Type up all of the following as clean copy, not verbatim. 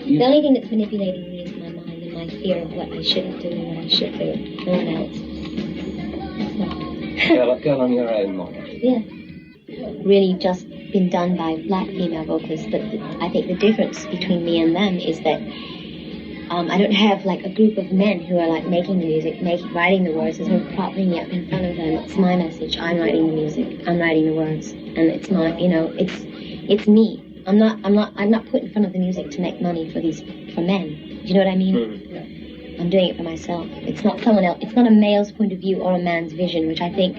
The only thing that's manipulating me is my mind and my fear of what I shouldn't do and what I should do. No one else. Girl on your own model. Yeah. Really just been done by black female vocalists, but I think the difference between me and them is that I don't have like a group of men who are like making the music, writing the words. There's no propping me up in front of them. It's my message. I'm writing the music. I'm writing the words, and it's my, it's me. I'm not put in front of the music to make money for men. Do you know what I mean? Mm. I'm doing it for myself. It's not someone else. It's not a male's point of view or a man's vision, which I think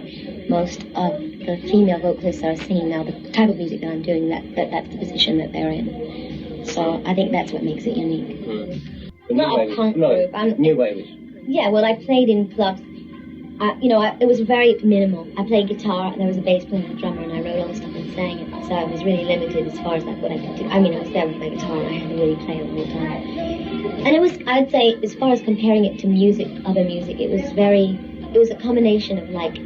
most of the female vocalists are singing now. The type of music that I'm doing, that's the position that they're in. So I think that's what makes it unique. Mm. Not a punk group. New wave. Yeah, well, I played in clubs. It was very minimal. I played guitar, and there was a bass player and a drummer, and I wrote all the stuff and sang it. So I was really limited as far as like what I could do. I mean, I was there with my guitar, and I had to really play it the whole time. And it was, I'd say, as far as comparing it to music, other music, it was a combination of like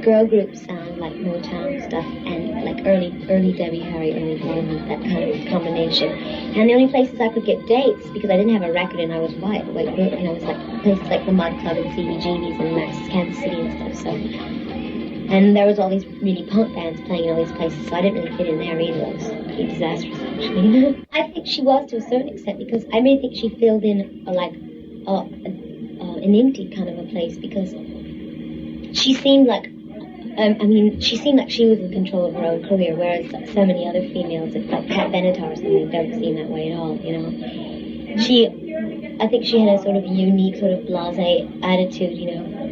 girl group sound, like Motown stuff, and like early Debbie Harry, early Parliament, that kind of combination. And the only places I could get dates, because I didn't have a record and I was white, like, it was like places like the Mud Club and CBGB's and Kansas City and stuff. So, and there was all these really punk bands playing in all these places, so I didn't really fit in there either. It was pretty disastrous, actually. I think she was to a certain extent, because I really think she filled in an empty kind of a place, because she seemed like she seemed like she was in control of her own career, whereas so many other females, like Pat Benatar or something, don't seem that way at all, I think she had a sort of unique, sort of blasé attitude,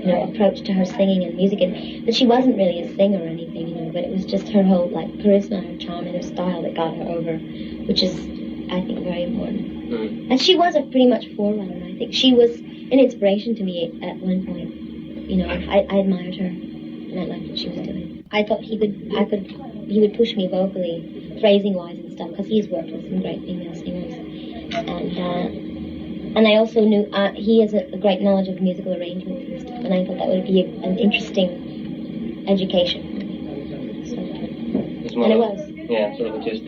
approach to her singing and music, but she wasn't really a singer or anything, but it was just her whole, like, charisma, her charm, and her style that got her over, which is, I think, very important. Mm. And she was a pretty much forerunner, I think. She was an inspiration to me at one point. I admired her. And I liked what she was doing. I thought he would push me vocally, phrasing-wise and stuff, because he's worked with some great female singers. And I also knew he has a great knowledge of musical arrangements and stuff, and I thought that would be an interesting education. So, and it was. Yeah, sort of just,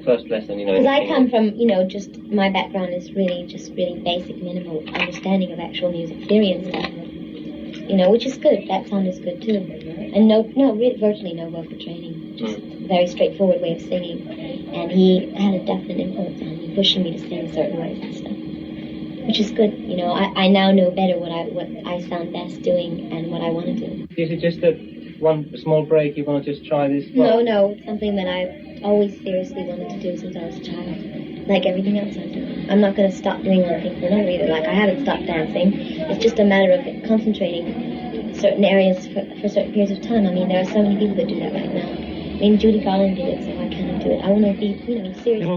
first lesson, Because I come from, just, my background is really basic, minimal understanding of actual music theory and stuff. Which is good. That sound is good too. And virtually no vocal training. Just a very straightforward way of singing. And he had a definite influence on me, pushing me to sing certain ways and stuff. Which is good. I now know better what I sound best doing and what I want to do. Is it just one small break you want to just try this? No, it's something that I've always seriously wanted to do since I was a child. Like everything else I do. I'm not going to stop doing one thing for another either. Like, I haven't stopped dancing. It's just a matter of concentrating certain areas for certain periods of time. I mean, there are so many people that do that right now. I mean, Judy Garland did it, so why can't I do it? I want to be, serious.